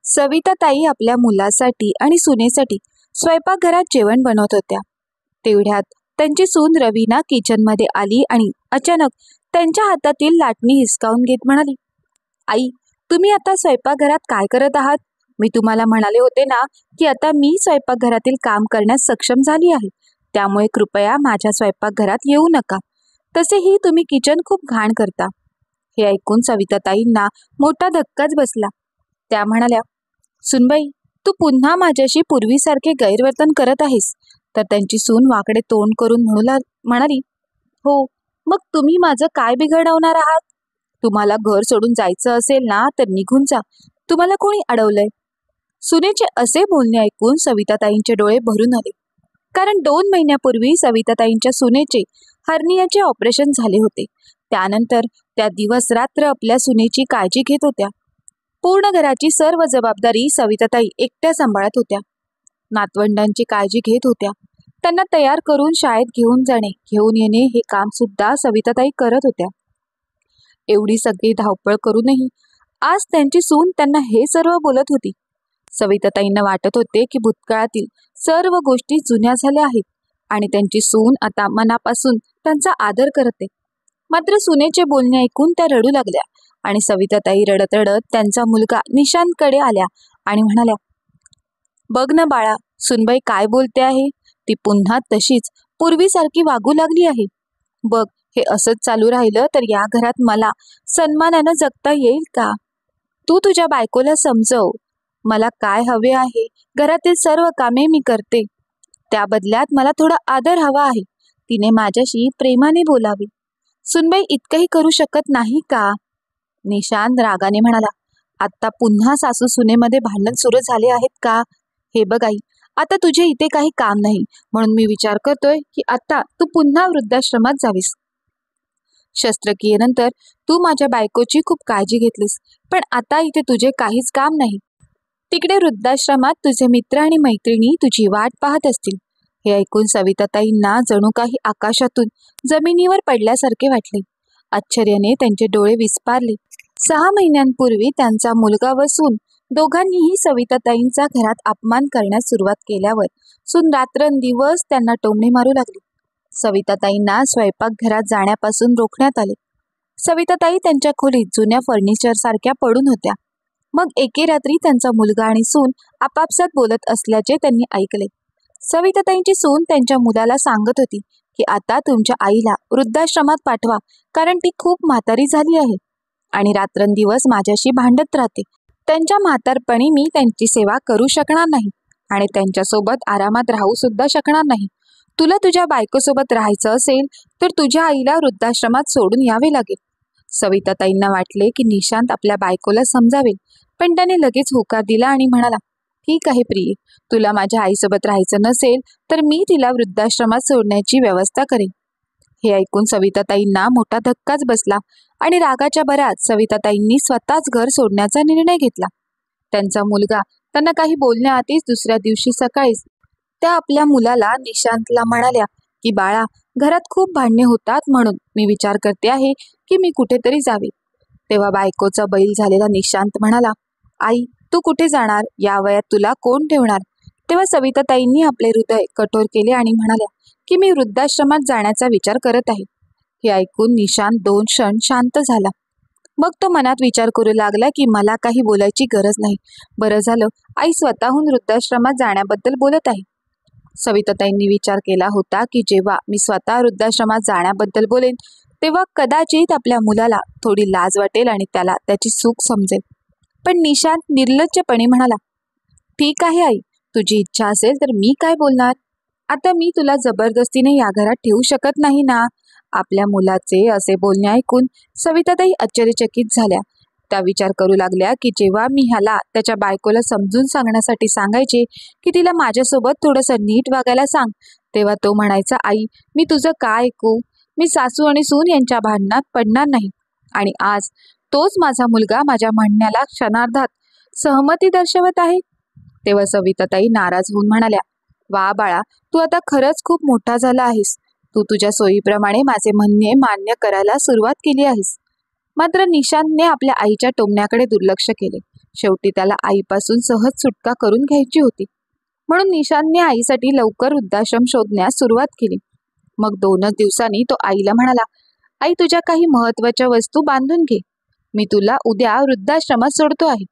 सविताताई आपल्या मुलासाठी आणि सुनेसाठी स्वयंपाकघरात जेवण बनवत होत्या. तेवढ्यात त्यांची सून रवीना किचनमध्ये आली आणि अचानक त्यांच्या हातातील लाटणी हिसकावून घेत म्हणाली, आई, तुम्ही आता स्वयंपाकघरात काय करत आहात? मी तुम्हाला म्हणाले होते ना की आता मी स्वयंपाकघरातील काम करण्यास सक्षम झाली आहे, त्यामुळे कृपया माझ्या स्वयंपाकघरात येऊ नका. तसेही तुम्ही किचन खूप घाण करता. हे ऐकून सविताताईंना मोठा धक्काच बसला. त्या म्हणाल्या, सुनबाई, तू पुन्हा माझ्याशी पूर्वीसारखे गैरवर्तन करत आहेस. तर त्यांची सून वाकडे तोंड करून म्हणाली, हो, मग तुम्ही माझं काय बिघडवणार आहात? तुम्हाला घर सोडून जायचं असेल ना तर निघून जा. तुम्हाला कोणी अडवलंय? सुनेचे असे बोलणे ऐकून सविताताईंचे डोळे भरून आले. कारण 2 महिन्यापूर्वी सविताताईंच्या सुनेचे हर्नियाचे ऑपरेशन झाले होते. त्यानंतर त्या दिवस रात्र आपल्या सुनेची काळजी घेत होत्या. पूर्ण घराची सर्व जबाबदारी सविताताई एकट्या सांभाळत होत्या. नातवंडांची काळजी घेत होत्या. त्यांना तयार करून शाळेत घेऊन जाणे, घेऊन येणे हे काम सुद्धा सविताताई करत होत्या. एवढी सगळी धावपळ करूनही आज त्यांची सून त्यांना हे सर्व बोलत होती. सविताताईंना वाटत होते की भूतकाळातील सर्व गोष्टी जुन्या झाल्या आहेत आणि त्यांची सून आता मनापासून त्यांचा आदर करते. मात्र सुनेचे बोलणे ऐकून त्या रडू लागल्या आणि सविताताई रडत रडत त्यांचा मुलगा निशांतकडे आल्या आणि म्हणाल्या, बघ ना बाळा, सुनबाई काय बोलते आहे. ती पुन्हा तशीच पूर्वीसारखी वागू लागली आहे. बघ, हे असंच चालू राहिलं तर या घरात मला सन्मानानं जगता येईल का? तू तुझ्या बायकोला समजव. मला काय हवे आहे, घरातील सर्व कामे मी करते. त्या बदल्यात मला थोडा आदर हवा आहे. तिने माझ्याशी प्रेमाने बोलावे. सुनबाई इतकंही करू शकत नाही का? निशांत रागाने म्हणाला, आता पुन्हा सासू सुनेमध्ये भांडण सुरू झाले आहेत का? हे बघ आई, आता तुझे इथे काही काम नाही, म्हणून मी विचार करतोय की आता तू पुन्हा वृद्धाश्रमात जावीस. शस्त्रक्रियेनंतर तू माझ्या बायकोची खूप काळजी घेतलीस, पण आता इथे तुझे काहीच काम नाही. तिकडे वृद्धाश्रमात तुझे मित्र आणि मैत्रिणी तुझी वाट पाहत असतील. हे ऐकून सविताताईंना जणू काही आकाशातून जमिनीवर पडल्यासारखे वाटले. आश्चर्याने त्यांचे डोळे विस्पारले. 6 महिन्यांपूर्वी त्यांचा मुलगा व सून दोघांनीही सविताताईंचा घरात अपमान करण्यास सुरुवात केल्यावर सून रात्रंदिवस त्यांना टोमणे मारू लागली. सविताताईंना स्वयंपाकघरात जाण्यापासून रोखण्यात आले. सविताताई त्यांच्या खोलीत जुन्या फर्निचर सारख्या पडून होत्या. मग एके रात्री त्यांचा मुलगा आणि सून आपापसात बोलत असल्याचे त्यांनी ऐकले. सविताताईंची सून त्यांच्या मुलाला सांगत होती की आता तुमच्या आईला वृद्धाश्रमात पाठवा, कारण ती खूप म्हातारी झाली आहे आणि रात्रंदिवस माझ्याशी भांडत राहते. त्यांच्या म्हातारपणी मी त्यांची सेवा करू शकणार नाही आणि त्यांच्यासोबत आरामात राहू सुद्धा शकणार नाही. तुला तुझ्या बायकोसोबत राहायचं असेल तर तुझ्या आईला वृद्धाश्रमात सोडून यावे लागेल. सविताताईंना वाटले की निशांत आपल्या बायकोला समजावेल, पण त्याने लगेच होकार दिला आणि म्हणाला, ठीक आहे प्रिये, तुला माझ्या आईसोबत राहायचं नसेल तर मी तिला वृद्धाश्रमात सोडण्याची व्यवस्था करेन. हे ऐकून सविताताईंना मोठा धक्काच बसला आणि रागाच्या भरात सविताताईंनी स्वतःच घर सोडण्याचा निर्णय घेतला. त्यांचा मुलगा त्यांना काही बोलण्याआधीच दुसऱ्या दिवशी सकाळीच त्या आपल्या मुलाला निशांतला म्हणाल्या की बाळा, घरात खूप भांडणे होतात, म्हणून मी विचार करते आहे की मी कुठेतरी जावे. तेव्हा बायकोचा बैल झालेला निशांत म्हणाला, आई, तू कुठे जाणार? या वयात तुला कोण ठेवणार? तेव्हा सविताताईंनी आपले हृदय कठोर केले आणि म्हणाल्या की मी वृद्धाश्रमात जाण्याचा विचार करत आहे. हे ऐकून निशांत 2 क्षण शांत झाला. मग तो मनात विचार करू लागला की मला काही बोलायची गरज नाही. बरं झालं आई स्वतःहून वृद्धाश्रमात जाण्याबद्दल बोलत आहे. सविताताईंनी विचार केला होता की जेव्हा मी स्वतः वृद्धाश्रमात जाण्याबद्दल बोलेन तेव्हा कदाचित आपल्या मुलाला थोडी लाज वाटेल आणि त्याला त्याची चूक समजेल. पण निशांत निर्लज्जपणे म्हणाला, ठीक आहे आई, तुझी इच्छा असेल तर मी काय बोलणार? आता मी तुला जबरदस्तीने या घरात ठेवू शकत नाही ना. आपल्या मुलाचे असे बोलणे ऐकून सविताताई आश्चर्यचकित झाल्या. त्या विचार करू लागल्या की जेव्हा मी ह्याला त्याच्या बायकोला समजून सांगण्यासाठी सांगायचे की तिला माझ्यासोबत थोडंसं नीट वागायला सांग, तेव्हा तो म्हणायचा, आई, मी तुझं काय ऐकू? मी सासू आणि सून यांच्या भांडणात पडणार नाही. आणि आज तोच माझा मुलगा माझ्या म्हणण्याला क्षणार्धात सहमती दर्शवत आहे. तेव्हा सविताताई नाराज होऊन म्हणाल्या, वा बाळा, तू आता खरंच खूप मोठा झाला आहेस. तू तुझ्या सोयीप्रमाणे माझे म्हणणे मान्य करायला सुरुवात केली आहेस. मात्र निशांतने आपल्या आईच्या टोमण्याकडे दुर्लक्ष केले. शेवटी त्याला आईपासून सहज सुटका करून घ्यायची होती. म्हणून निशांतने आईसाठी लवकर वृद्धाश्रम शोधण्यास सुरुवात केली. मग 2च दिवसांनी तो आईला म्हणाला, आई तुझ्या काही महत्वाच्या वस्तू बांधून घे, मी तुला उद्या वृद्धाश्रमात सोडतो आहे.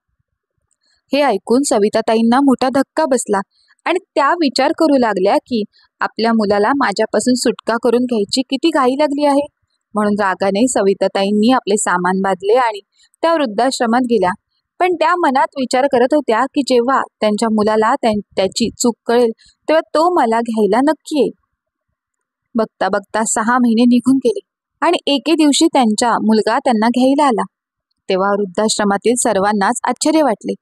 हे ऐकून सविताताईंना मोठा धक्का बसला आणि त्या विचार करू लागल्या की आपल्या मुलाला माझ्यापासून सुटका करून घ्यायची किती घाई लागली आहे. म्हणून रागाने सविताताईंनी आपले सामान बांधले आणि त्या वृद्धाश्रमात गेल्या. पण त्या मनात विचार करत होत्या की जेव्हा त्यांच्या मुलाला त्याची चूक कळेल तेव्हा तो मला घ्यायला नक्की येईल. बघता बघता 6 महिने निघून गेले आणि एके दिवशी त्यांचा मुलगा त्यांना घ्यायला आला. तेव्हा वृद्धाश्रमातील सर्वांनाच आश्चर्य वाटले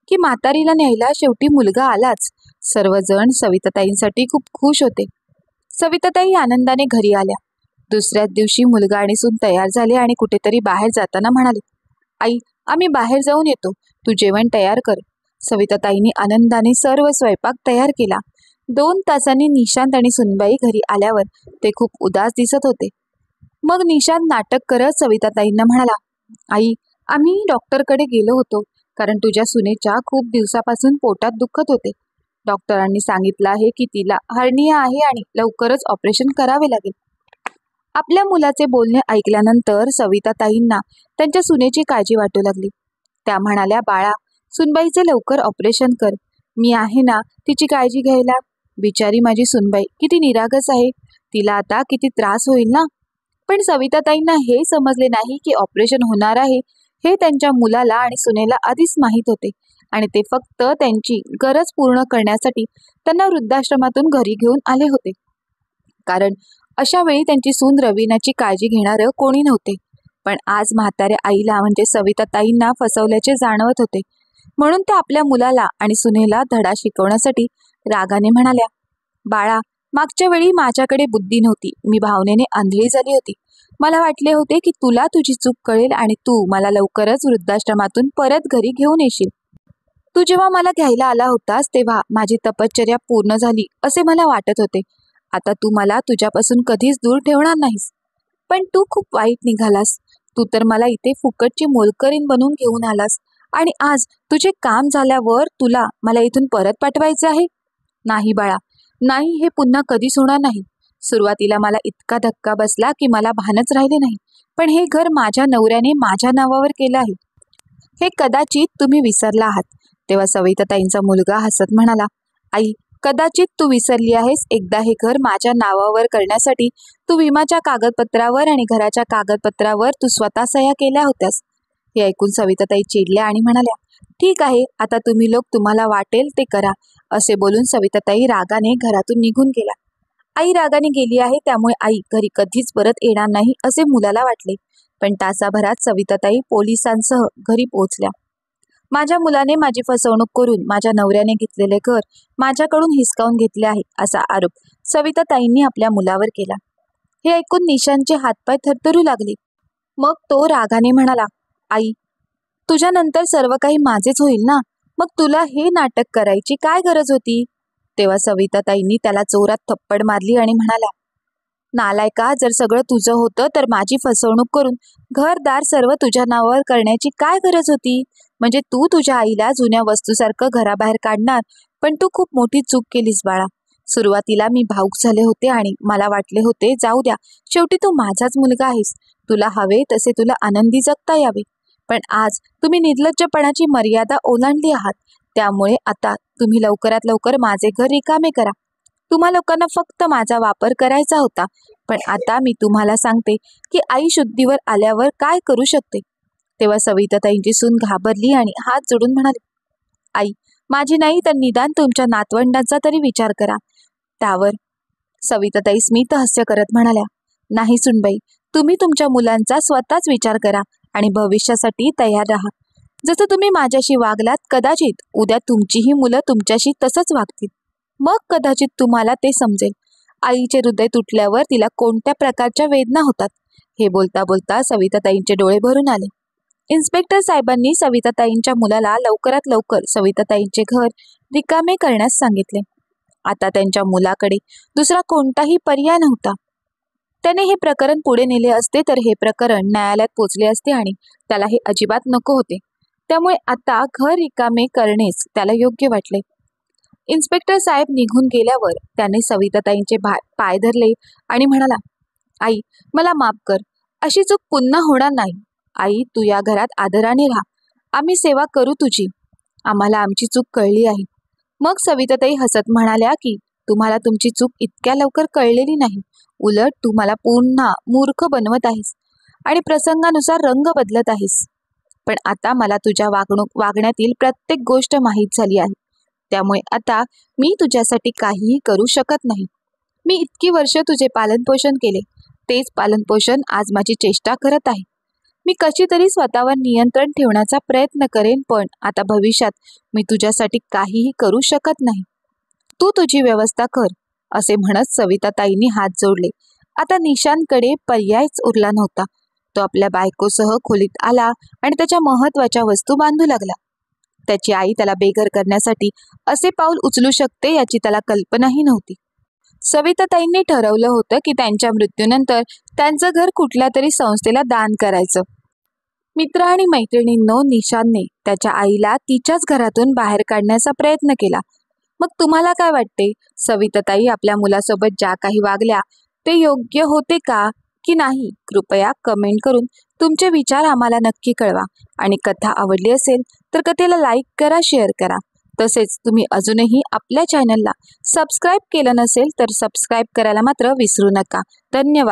की म्हातारीला न्यायला शेवटी मुलगा आलाच. सर्वजण सविताताईंसाठी खूप खुश होते. सविताताई आनंदाने घरी आल्या. दुसऱ्याच दिवशी मुलगा आणि सून तयार झाले आणि कुठेतरी बाहेर जाताना म्हणाले, आई आम्ही बाहेर जाऊन येतो, तू जेवण तयार कर. सविताताईंनी आनंदाने सर्व स्वयंपाक तयार केला. 2 तासांनी निशांत आणि सुनबाई घरी आल्यावर ते खूप उदास दिसत होते. मग निशांत नाटक करत सविताताईंना म्हणाला, आई आम्ही डॉक्टरकडे गेलो होतो कारण तुझ्या सुनेच्या खूप दिवसापासून पोटात दुखत होते. डॉक्टरांनी सांगितलं आहे की तिला हर्निया आहे आणि लवकरच ऑपरेशन करावे लागेल. आपल्या मुलाचे बोलणे ऐकल्यानंतर सविताताईंना त्यांच्या सुनेची काळजी वाटू लागली. त्या म्हणाल्या, बाळा सुनबाईचे लवकर ऑपरेशन कर, मी आहे ना तिची काळजी घ्यायला. बिचारी माझी सुनबाई किती निरागस आहे, तिला आता किती त्रास होईल ना. पण सविताताईंना हे समजले नाही की ऑपरेशन होणार आहे हे त्यांच्या मुलाला आणि सुनेला आधीच माहीत होते आणि ते फक्त त्यांची गरज पूर्ण करण्यासाठी त्यांना वृद्धाश्रमातून घरी घेऊन आले होते. कारण अशा वेळी त्यांची सून रवीनाची काळजी घेणारं कोणी नव्हते. पण आज म्हाताऱ्या आईला म्हणजे सविताताईंना फसवल्याचे जाणवत होते. म्हणून त्या आपल्या मुलाला आणि सुनेला धडा शिकवण्यासाठी रागाने म्हणाल्या, बाळा मागच्या वेळी माझ्याकडे बुद्धी नव्हती, मी भावनेने आंधळी झाली होती. मला वाटले होते की तुला तुझी चूक कळेल आणि तू मला लवकरच वृद्धाश्रमातून परत घरी घेऊन येशील. तू जेव्हा मला घ्यायला आला होतास तेव्हा माझी तपश्चर्या पूर्ण झाली असे मला वाटत होते. आता तू मला तुझ्यापासून कधीच दूर ठेवणार नाहीस. पण तू खूप वाईट निघालास. तू तर मला इथे फुकटची मोलकरीण बनवून घेऊन आलास आणि आज तुझे काम झाल्यावर तुला मला इथून परत पाठवायचे आहे. नाही बाळा, नाही, हे पुन्हा कधीच होणार नाही. सुरुवातीला मला इतका धक्का बसला की मला भानच राहिले नाही. पण हे घर माझ्या नवऱ्याने माझ्या नावावर केलं आहे, हे कदाचित तुम्ही विसरला आहात. तेव्हा सविताताईंचा मुलगा हसत म्हणाला, आई कदाचित तू विसरली आहेस. एकदा हे घर माझ्या नावावर करण्यासाठी तू विमाच्या कागदपत्रावर आणि घराच्या कागदपत्रावर तू स्वतः सह्या केल्या होत्यास. हे ऐकून सविताताई चिडल्या आणि म्हणाल्या, ठीक आहे, आता तुम्ही लोक तुम्हाला वाटेल ते करा. असे बोलून सविताताई रागाने घरातून निघून गेला. आई रागाने गेली आहे त्यामुळे आई घरी कधीच परत येणार नाही असे मुलाला वाटले. पण तासाभरात सविताताई पोलिसांसह घरी पोहोचल्या. माझ्या मुलाने माझी फसवणूक करून माझ्या नवऱ्याने घेतलेले घर माझ्याकडून हिसकावून घेतले आहे असा आरोप सविताताईंनी आपल्या मुलावर केला. हे ऐकून निशांतचे हातपाय थरथरू लागले. मग तो रागाने म्हणाला, आई तुझ्यानंतर सर्व काही माझेच होईल ना, मग तुला हे नाटक करायची काय गरज होती. तेव्हा सविताताईंनी त्याला जोरात थप्पड मारली आणि म्हणाल्या, नालायका, जर सगळं तुझं होतं तर माझी फसवणूक करून घरदार सर्व तुझ्या नावावर करण्याची काय गरज होती. म्हणजे तू तुझ्या आईला जुन्या वस्तूसारखं घराबाहेर काढणार. पण तू खूप मोठी चूक केलीस बाळा. सुरुवातीला मी भावूक झाले होते आणि मला वाटले होते जाऊ द्या, शेवटी तू माझाच मुलगा आहेस, तुला हवे तसे तुला आनंदी जगता यावे. पण आज तुम्ही निर्लज्जपणाची मर्यादा ओलांडली आहात. त्यामुळे आता तुम्ही लवकरात लवकर माझे घर रिकामे करा. तुम्हा लोकांना फक्त माझा वापर करायचा होता. पण आता मी तुम्हाला सांगते की आई शुद्धीवर आल्यावर काय करू शकते. तेव्हा सविताताईंची सून घाबरली आणि हात जोडून म्हणाली, आई माझी नाही तर निदान तुमच्या नातवंडांचा तरी विचार करा. त्यावर सविताताई स्मित हास्य करत म्हणाल्या, नाही सुनबाई, तुम्ही तुमच्या मुलांचा स्वतःच विचार करा आणि भविष्यासाठी तयार राहा. जसं तुम्ही माझ्याशी वागलात, कदाचित उद्या तुमचीही मुलं तुमच्याशी तसंच वागतील. मग कदाचित तुम्हाला ते समजेल आईचे हृदय तुटल्यावर तिला कोणत्या प्रकारच्या वेदना होतात. हे बोलता बोलता सविताताईंचे डोळे भरून आले. इन्स्पेक्टर साहेबांनी सविताताईंच्या मुलाला लवकरात लवकर सविताताईंचे घर रिकामे करण्यास सांगितले. आता त्यांच्या मुलाकडे दुसरा कोणताही पर्याय नव्हता. त्याने हे प्रकरण पुढे नेले असते तर हे प्रकरण न्यायालयात पोचले असते आणि त्याला हे अजिबात नको होते. त्यामुळे आता घर रिकामे करणेच त्याला योग्य वाटले. इन्स्पेक्टर साहेब निघून गेल्यावर त्याने सविताताईंचे पाय धरले आणि म्हणाला, आई, मला माफ कर. अशी चूक पुन्हा होणार नाही. आई, तू या घरात आदराने राहा. आम्ही सेवा करू तुझी. आम्हाला आमची चूक कळली आहे. मग सविताताई हसत म्हणाल्या की तुम्हाला तुमची चूक इतक्या लवकर कळलेली नाही. उलट तू मला पुन्हा मूर्ख बनवत आहेस आणि प्रसंगानुसार रंग बदलत आहेस. पण आता मला तुझ्या वागण्यातील प्रत्येक गोष्ट माहीत झाली आहे. त्यामुळे आता मी तुझ्यासाठी काहीही करू शकत नाही. मी इतकी वर्ष तुझे पालनपोषण केले. तेच पालनपोषण आज माझी चेष्टा करत आहे. मी कशी तरी स्वतःवर नियंत्रण ठेवण्याचा प्रयत्न करेन, पण आता भविष्यात मी तुझ्यासाठी काहीही करू शकत नाही. तू तुझी व्यवस्था कर. असे म्हणत सविताताईंनी हात जोडले. आता निशांतकडे पर्यायच उरला नव्हता. तो आपल्या बायकोसह खोलीत आला आणि त्याच्या महत्वाच्या वस्तू बांधू लागला. त्याची आई त्याला बेघर करण्यासाठी असे पाऊल उचलू शकते याची त्याला कल्पनाही नव्हती. सविताताईंनी ठरवलं होतं की त्यांच्या मृत्यूनंतर त्यांचं घर कुठल्या तरी संस्थेला दान करायचं. मित्र आणि मैत्रिणींनो, निशांतने त्याच्या आईला तिच्याच घरातून बाहेर काढण्याचा प्रयत्न केला. मग तुम्हाला काय वाटते? सविताताई आपल्या मुलासोबत ज्या काही वागल्या ते योग्य होते का की नाही? कृपया कमेंट करून तुमचे विचार आम्हाला नक्की कळवा. आणि कथा आवडली असेल तर कथेला लाईक करा, शेअर करा. तसेच तुम्ही अजूनही आपल्या चॅनलला सबस्क्राईब केलं नसेल तर सबस्क्राईब करायला मात्र विसरू नका. धन्यवाद.